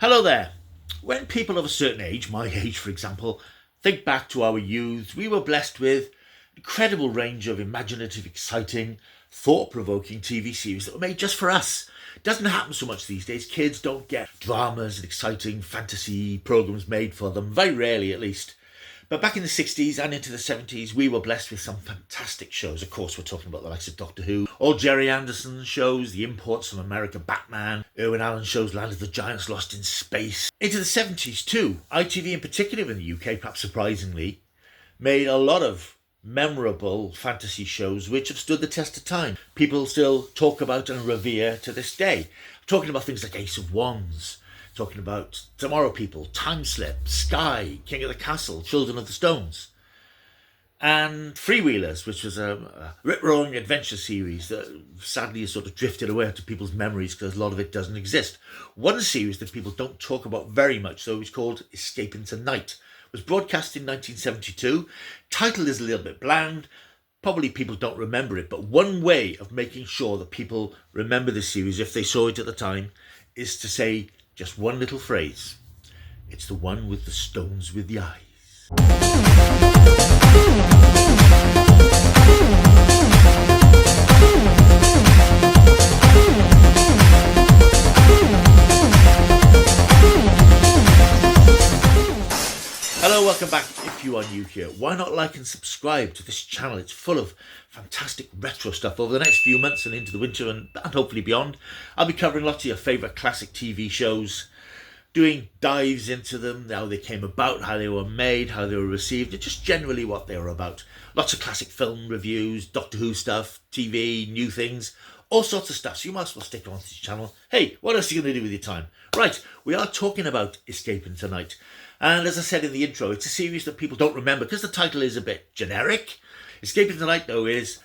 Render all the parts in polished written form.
Hello there. When people of a certain age, my age for example, think back to our youth, we were blessed with an incredible range of imaginative, exciting, thought-provoking TV series that were made just for us. It doesn't happen so much these days. Kids don't get dramas and exciting fantasy programs made for them, very rarely at least. But back in the 60s and into the 70s, we were blessed with some fantastic shows. Of course, we're talking about the likes of Doctor Who, all Jerry Anderson shows, the imports from America, Batman, Irwin Allen shows, Land of the Giants, Lost in Space. Into the 70s too, ITV in particular in the UK, perhaps surprisingly, made a lot of memorable fantasy shows which have stood the test of time. People still talk about and revere to this day. Talking about things like Ace of Wands, talking about Tomorrow People, Time Slip, Sky, King of the Castle, Children of the Stones, and Freewheelers, which was a rip-roaring adventure series that sadly has sort of drifted away into people's memories because a lot of it doesn't exist. One series that people don't talk about very much, though, is called Escape into Night. It was broadcast in 1972. Title is a little bit bland. Probably people don't remember it, but one way of making sure that people remember the series, if they saw it at the time, is to say just one little phrase. It's the one with the stones with the eyes. Hello, welcome back. If you are new here, why not like and subscribe to this channel? It's full of fantastic retro stuff. Over the next few months and into the winter and hopefully beyond, I'll be covering lots of your favourite classic TV shows, doing dives into them, how they came about, how they were made, how they were received, and just generally what they were about. Lots of classic film reviews, Doctor Who stuff, TV, new things, all sorts of stuff. So you might as well stick on to this channel. Hey, what else are you going to do with your time? Right, we are talking about Escape into Night. And as I said in the intro, it's a series that people don't remember because the title is a bit generic. Escape into Night, though, is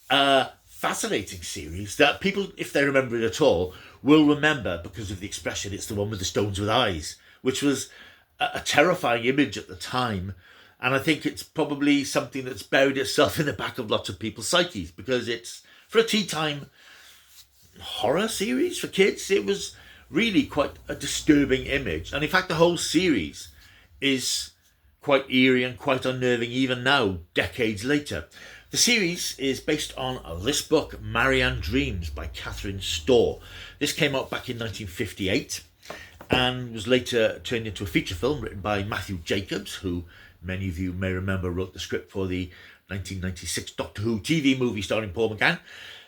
a fascinating series that people, if they remember it at all, will remember because of the expression, it's the one with the stones with eyes, which was a terrifying image at the time. And I think it's probably something that's buried itself in the back of lots of people's psyches because it's, for a tea time horror series for kids, it was really quite a disturbing image. And in fact, the whole series is quite eerie and quite unnerving even now, decades later. The series is based on this book, Marianne Dreams by Catherine Storr. This came out back in 1958 and was later turned into a feature film written by Matthew Jacobs, who many of you may remember wrote the script for the 1996 Doctor Who TV movie starring Paul McGann,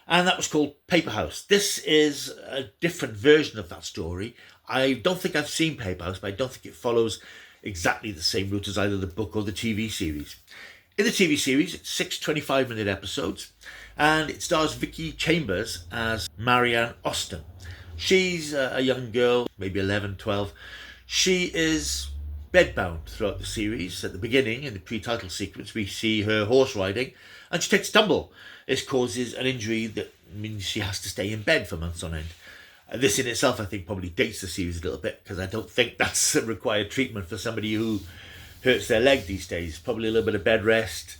and that was called Paper House. This is a different version of that story. I don't think I've seen Paper House, but I don't think it follows exactly the same route as either the book or the TV series. In the TV series, it's 6 25-minute episodes, and it stars Vicky Chambers as Marianne Austin. She's a young girl, maybe 11, 12. She is bedbound throughout the series. At the beginning, in the pre-title sequence, we see her horse riding, and she takes a tumble. This causes an injury that means she has to stay in bed for months on end. This in itself, I think, probably dates the series a little bit because I don't think that's a required treatment for somebody who hurts their leg these days. Probably a little bit of bed rest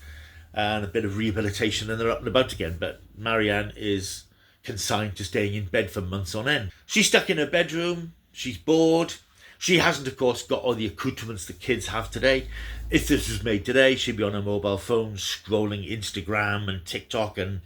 and a bit of rehabilitation and they're up and about again. But Marianne is consigned to staying in bed for months on end. She's stuck in her bedroom. She's bored. She hasn't, of course, got all the accoutrements that kids have today. If this was made today, she'd be on her mobile phone scrolling Instagram and TikTok and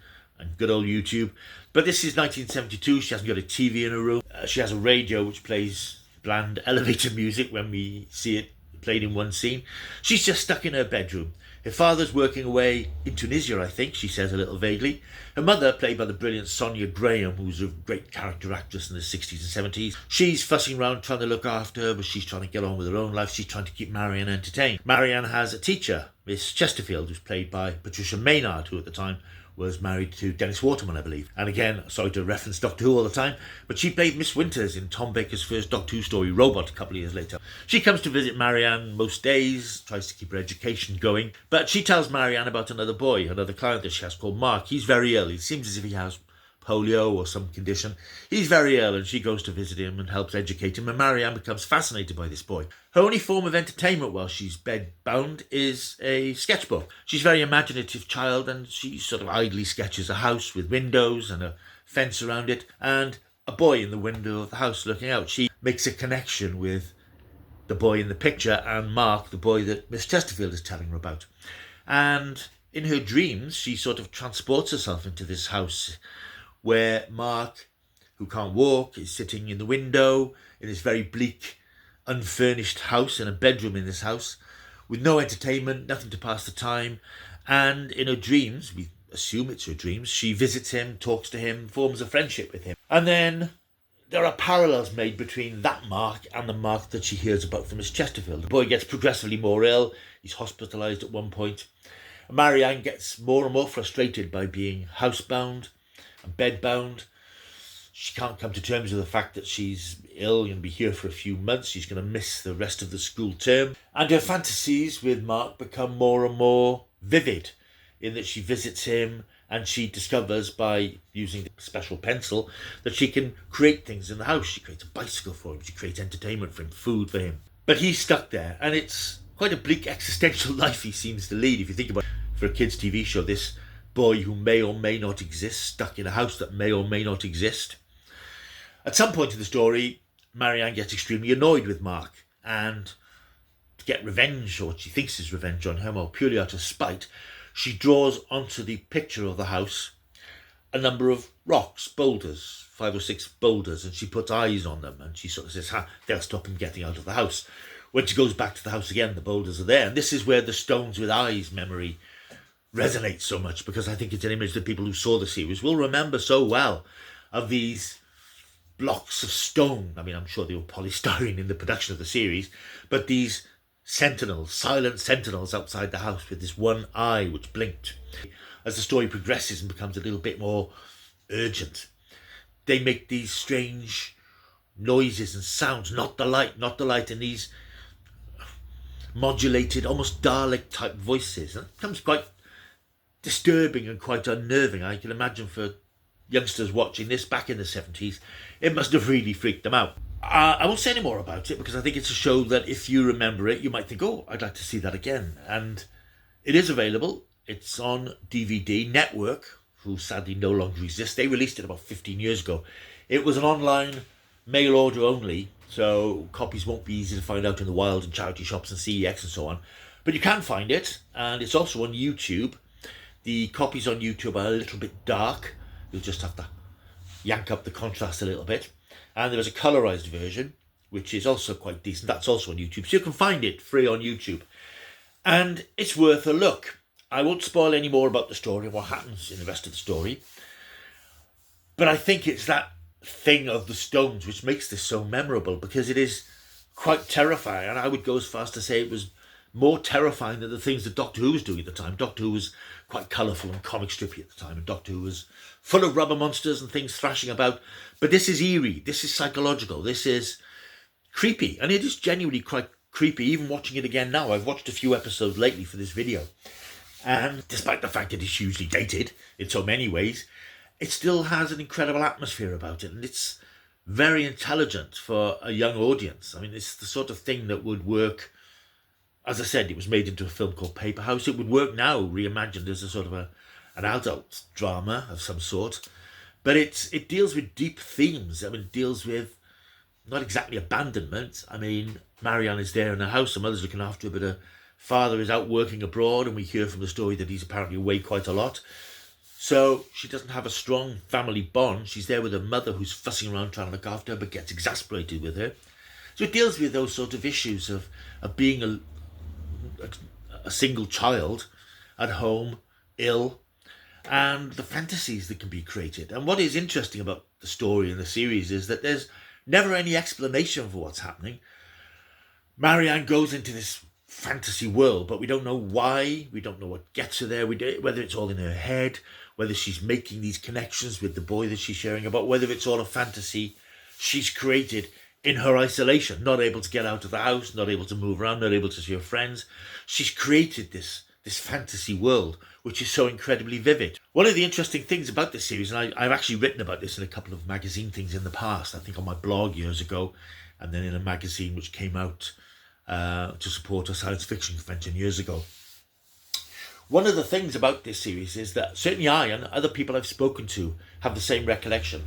good old YouTube. But this is 1972. She hasn't got a TV in her room. She has a radio which plays bland elevator music when we see it played in one scene. She's just stuck in her bedroom. Her father's working away in Tunisia, I think, she says a little vaguely. Her mother, played by the brilliant Sonia Graham, who's a great character actress in the 60s and 70s, she's fussing around trying to look after her, but she's trying to get on with her own life. She's trying to keep Marianne entertained. Marianne has a teacher, Miss Chesterfield, who's played by Patricia Maynard, who at the time was married to Dennis Waterman, I believe. And again, sorry to reference Doctor Who all the time, but she played Miss Winters in Tom Baker's first Doctor Who story, Robot, a couple of years later. She comes to visit Marianne most days, tries to keep her education going, but she tells Marianne about another boy, another client that she has called Mark. He's very ill. It seems as if he has polio or some condition. He's very ill and she goes to visit him and helps educate him, and Marianne becomes fascinated by this boy. Her only form of entertainment while she's bedbound is a sketchbook. She's a very imaginative child and she sort of idly sketches a house with windows and a fence around it, and a boy in the window of the house looking out. She makes a connection with the boy in the picture and Mark, the boy that Miss Chesterfield is telling her about. And in her dreams, she sort of transports herself into this house where Mark, who can't walk, is sitting in the window in this very bleak, unfurnished house, in a bedroom in this house, with no entertainment, nothing to pass the time. And in her dreams, we assume it's her dreams, she visits him, talks to him, forms a friendship with him. And then there are parallels made between that Mark and the Mark that she hears about from Miss Chesterfield. The boy gets progressively more ill. He's hospitalised at one point. Marianne gets more and more frustrated by being housebound and bedbound. She can't come to terms with the fact that she's ill and be here for a few months. She's going to miss the rest of the school term. And her fantasies with Mark become more and more vivid, in that she visits him and she discovers, by using a special pencil, that she can create things in the house. She creates a bicycle for him. She creates entertainment for him, food for him. But he's stuck there, and it's quite a bleak existential life he seems to lead. If you think about it, for a kids' TV show, this boy who may or may not exist, stuck in a house that may or may not exist. At some point in the story, Marianne gets extremely annoyed with Mark, and to get revenge, or what she thinks is revenge on him, or purely out of spite, she draws onto the picture of the house a number of rocks, boulders, 5 or 6 boulders, and she puts eyes on them, and she sort of says, they'll stop him getting out of the house. When she goes back to the house again, the boulders are there, and this is where the stones with eyes memory resonates so much, because I think it's an image that people who saw the series will remember so well, of these blocks of stone. I mean, I'm sure they were polystyrene in the production of the series, but these sentinels, silent sentinels outside the house with this one eye which blinked. As the story progresses and becomes a little bit more urgent, they make these strange noises and sounds, not the light, and these modulated, almost Dalek type voices. And it becomes quite disturbing and quite unnerving. I can imagine for youngsters watching this back in the 70s, it must have really freaked them out. I won't say any more about it, because I think it's a show that if you remember it, you might think, oh, I'd like to see that again. And it is available. It's on DVD. Network, who sadly no longer exist, they released it about 15 years ago. It was an online mail order only, so copies won't be easy to find out in the wild and charity shops and CEX and so on. But you can find it, and it's also on YouTube. The copies on YouTube are a little bit dark. You'll just have to yank up the contrast a little bit. And there is a colorized version, which is also quite decent. That's also on YouTube. So you can find it free on YouTube. And it's worth a look. I won't spoil any more about the story and what happens in the rest of the story. But I think it's that thing of the stones which makes this so memorable, because it is quite terrifying. And I would go as far as to say it was more terrifying than the things that Doctor Who was doing at the time. Doctor Who was quite colourful and comic strippy at the time, and Doctor Who was full of rubber monsters and things thrashing about. But this is eerie, this is psychological, this is creepy, and it is genuinely quite creepy. Even watching it again now, I've watched a few episodes lately for this video, and despite the fact that it's hugely dated in so many ways, it still has an incredible atmosphere about it, and it's very intelligent for a young audience. I mean, it's the sort of thing that would work. As I said, it was made into a film called Paper House. It would work now, reimagined as a sort of an adult drama of some sort. But it deals with deep themes. I mean, it deals with not exactly abandonment. I mean, Marianne is there in the house, her mother's looking after her, but her father is out working abroad, and we hear from the story that he's apparently away quite a lot. So she doesn't have a strong family bond. She's there with her mother, who's fussing around trying to look after her, but gets exasperated with her. So it deals with those sort of issues of being a single child at home, ill, and the fantasies that can be created. And what is interesting about the story and the series is that there's never any explanation for what's happening. Marianne goes into this fantasy world, but we don't know why, we don't know what gets her there, whether it's all in her head, whether she's making these connections with the boy that she's sharing about, whether it's all a fantasy she's created in her isolation, not able to get out of the house, not able to move around, not able to see her friends. She's created this fantasy world, which is so incredibly vivid. One of the interesting things about this series, and I've actually written about this in a couple of magazine things in the past, I think on my blog years ago, and then in a magazine which came out to support a science fiction convention years ago. One of the things about this series is that certainly I and other people I've spoken to have the same recollection.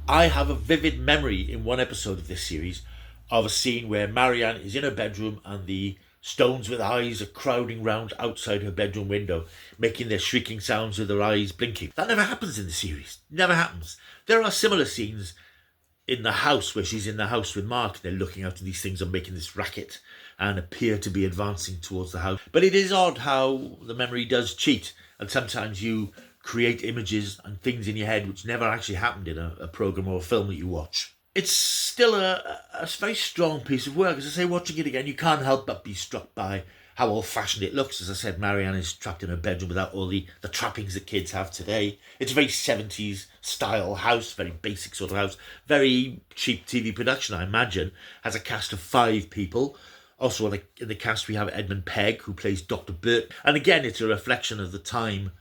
I have a vivid memory in one episode of this series of a scene where Marianne is in her bedroom and the stones with eyes are crowding round outside her bedroom window, making their shrieking sounds with their eyes blinking. That never happens in the series. Never happens. There are similar scenes in the house where she's in the house with Mark. They're looking out at these things and making this racket and appear to be advancing towards the house. But it is odd how the memory does cheat, and sometimes you create images and things in your head which never actually happened in a program or a film that you watch. It's still a very strong piece of work. As I say, watching it again, you can't help but be struck by how old-fashioned it looks. As I said, Marianne is trapped in her bedroom without all the trappings that kids have today. It's a very 70s style house, very basic sort of house. Very cheap TV production, I imagine. Has a cast of 5 people. Also in the cast we have Edmund Pegg, who plays Dr. Burt. And again, it's a reflection of the time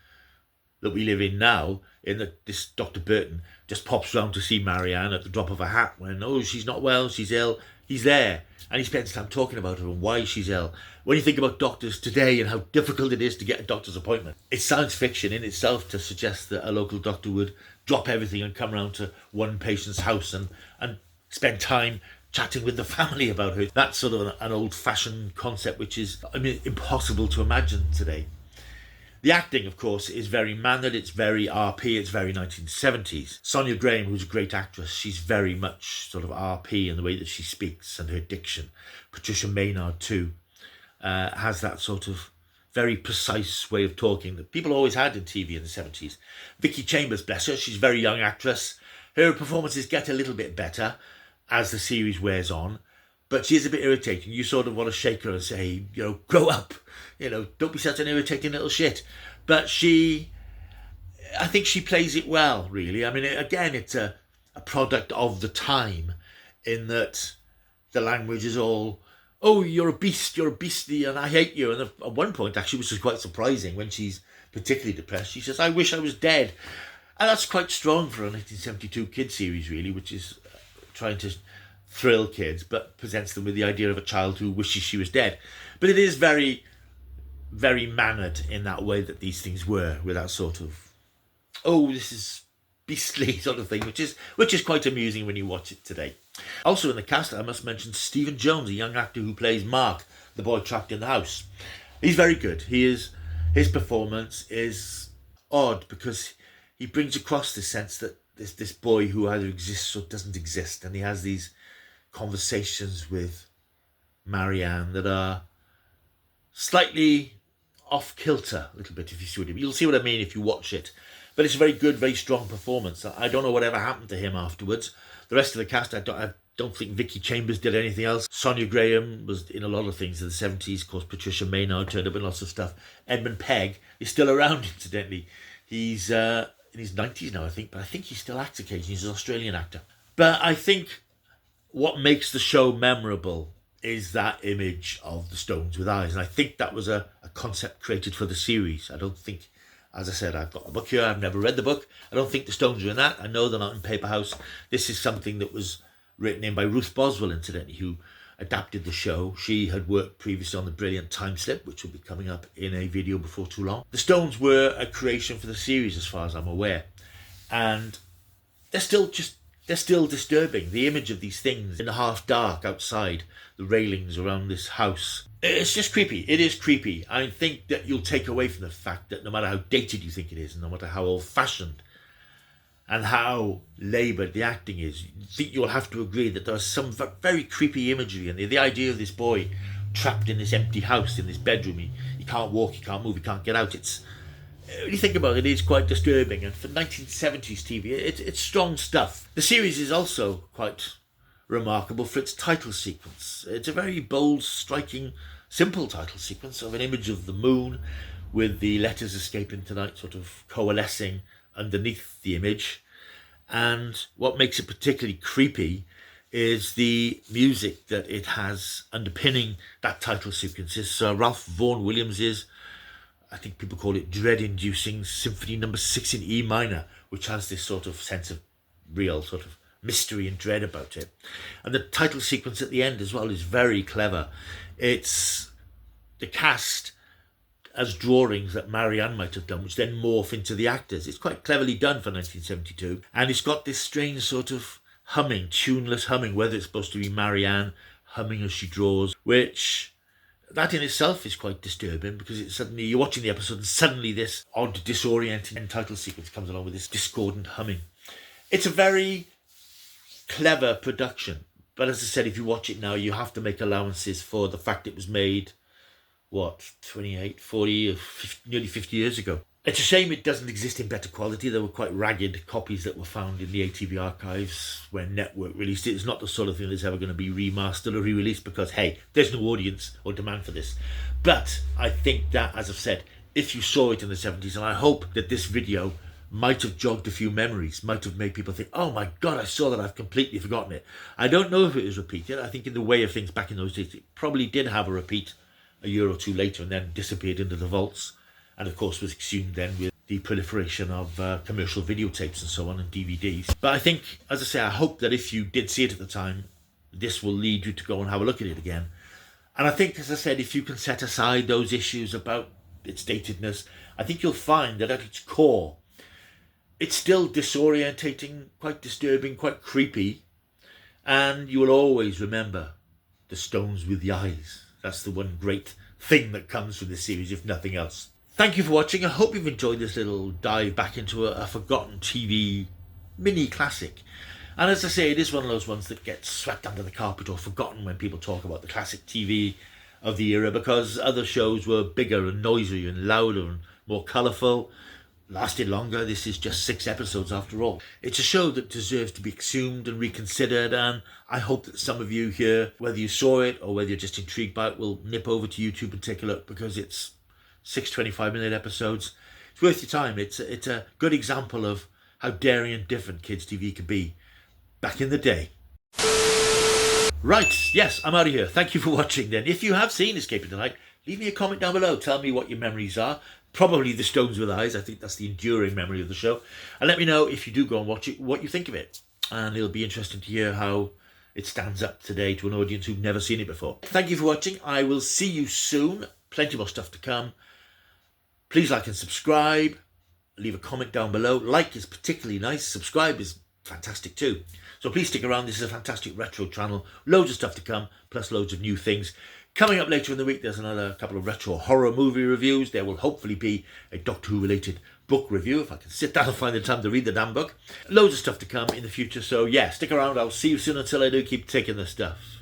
that we live in now, in that this Dr. Burton just pops round to see Marianne at the drop of a hat when, oh, she's not well, she's ill. He's there, and he spends time talking about her and why she's ill. When you think about doctors today and how difficult it is to get a doctor's appointment, it's science fiction in itself to suggest that a local doctor would drop everything and come round to one patient's house and spend time chatting with the family about her. That's sort of an old-fashioned concept which is, impossible to imagine today. The acting, of course, is very mannered, it's very RP, it's very 1970s. Sonia Graham, who's a great actress, she's very much sort of RP in the way that she speaks and her diction. Patricia Maynard, too, has that sort of very precise way of talking that people always had in TV in the 70s. Vicky Chambers, bless her, she's a very young actress. Her performances get a little bit better as the series wears on, but she is a bit irritating. You sort of want to shake her and say, grow up. Don't be such an irritating little shit. But I think she plays it well, really. I mean, again, it's a product of the time in that the language is all, oh, you're a beast, you're a beastie, and I hate you. And at one point, actually, which is quite surprising, when she's particularly depressed, she says, I wish I was dead. And that's quite strong for a 1972 kids series, really, which is trying to thrill kids, but presents them with the idea of a child who wishes she was dead. But it is very, very mannered in that way that these things were, with that sort of, oh, this is beastly sort of thing, which is quite amusing when you watch it today. Also in the cast, I must mention Stephen Jones, a young actor who plays Mark, the boy trapped in the house. He's very good. His performance is odd because he brings across this sense that this boy who either exists or doesn't exist, and he has these conversations with Marianne that are slightly off kilter a little bit, if you see what I mean. You'll see what I mean if you watch it. But it's a very good, very strong performance. I don't know whatever happened to him afterwards. The rest of the cast, I don't think Vicky Chambers did anything else. Sonia Graham was in a lot of things in the 70s. Of course, Patricia Maynard turned up in lots of stuff. Edmund Pegg is still around, incidentally. He's in his 90s now, I think, but I think he still acts occasionally. He's an Australian actor. But I think what makes the show memorable is that image of the stones with eyes. And I think that was a concept created for the series. I don't think, as I said, I've got the book here. I've never read the book. I don't think the stones are in that. I know they're not in Paper House. This is something that was written in by Ruth Boswell, incidentally, who adapted the show. She had worked previously on the brilliant Time Slip, which will be coming up in a video before too long. The stones were a creation for the series, as far as I'm aware. And they're still disturbing. The image of these things in the half dark outside, the railings around this house. It's just creepy. It is creepy. I think that you'll take away from the fact that no matter how dated you think it is, and no matter how old-fashioned and how laboured the acting is, I think you'll have to agree that there's some very creepy imagery in there. The idea of this boy trapped in this empty house, in this bedroom, he can't walk, he can't move, he can't get out. When you think about it, it is quite disturbing. And for 1970s TV, it's strong stuff. The series is also quite remarkable for its title sequence. It's a very bold, striking, simple title sequence of an image of the moon with the letters escaping tonight sort of coalescing underneath the image. And what makes it particularly creepy is the music that it has underpinning that title sequence. It's Ralph Vaughan Williams's, I think people call it dread-inducing Symphony No. 6 in E minor, which has this sort of sense of real sort of mystery and dread about it. And the title sequence at the end as well is very clever. It's the cast as drawings that Marianne might have done, which then morph into the actors. It's quite cleverly done for 1972, and it's got this strange sort of humming, tuneless humming, whether it's supposed to be Marianne humming as she draws, which that in itself is quite disturbing, because it's suddenly you're watching the episode and suddenly this odd disorienting title sequence comes along with this discordant humming. It's a very clever production, but as I said, if you watch it now, you have to make allowances for the fact it was made 28, 40, or 50, nearly 50 years ago. It's a shame it doesn't exist in better quality. There were quite ragged copies that were found in the ATV archives when Network released it. It's not the sort of thing that's ever going to be remastered or re-released because, hey, there's no audience or demand for this. But I think that, as I've said, if you saw it in the 70s, and I hope that this video might have jogged a few memories, might have made people think, oh my God, I saw that, I've completely forgotten it. I don't know if it was repeated. I think in the way of things back in those days, it probably did have a repeat a year or two later and then disappeared into the vaults, and of course was exhumed then with the proliferation of commercial videotapes and so on and DVDs. But I think, as I say, I hope that if you did see it at the time, this will lead you to go and have a look at it again. And I think, as I said, if you can set aside those issues about its datedness, I think you'll find that at its core, it's still disorientating, quite disturbing, quite creepy, and you will always remember the stones with the eyes. That's the one great thing that comes from this series, if nothing else. Thank you for watching. I hope you've enjoyed this little dive back into a forgotten TV mini classic. And as I say, it is one of those ones that gets swept under the carpet or forgotten when people talk about the classic TV of the era, because other shows were bigger and noisier and louder and more colourful, lasted longer. This is just 6 episodes after all. It's a show that deserves to be exhumed and reconsidered, and I hope that some of you here, whether you saw it or whether you're just intrigued by it, will nip over to YouTube and take a look, because it's 6 25-minute episodes. It's worth your time. It's a good example of how daring and different kids TV could be back in the day. Right, yes, I'm out of here. Thank you for watching then. If you have seen Escaping the Night, leave me a comment down below. Tell me what your memories are. Probably the stones with eyes. I think that's the enduring memory of the show. And let me know, if you do go and watch it, what you think of it. And it'll be interesting to hear how it stands up today to an audience who've never seen it before. Thank you for watching. I will see you soon. Plenty more stuff to come. Please like and subscribe. Leave a comment down below. Like is particularly nice. Subscribe is fantastic too. So please stick around. This is a fantastic retro channel. Loads of stuff to come, plus loads of new things. Coming up later in the week, there's another couple of retro horror movie reviews. There will hopefully be a Doctor Who related book review, if I can sit down and find the time to read the damn book. Loads of stuff to come in the future. So yeah, stick around. I'll see you soon. Until I do, keep taking the stuff.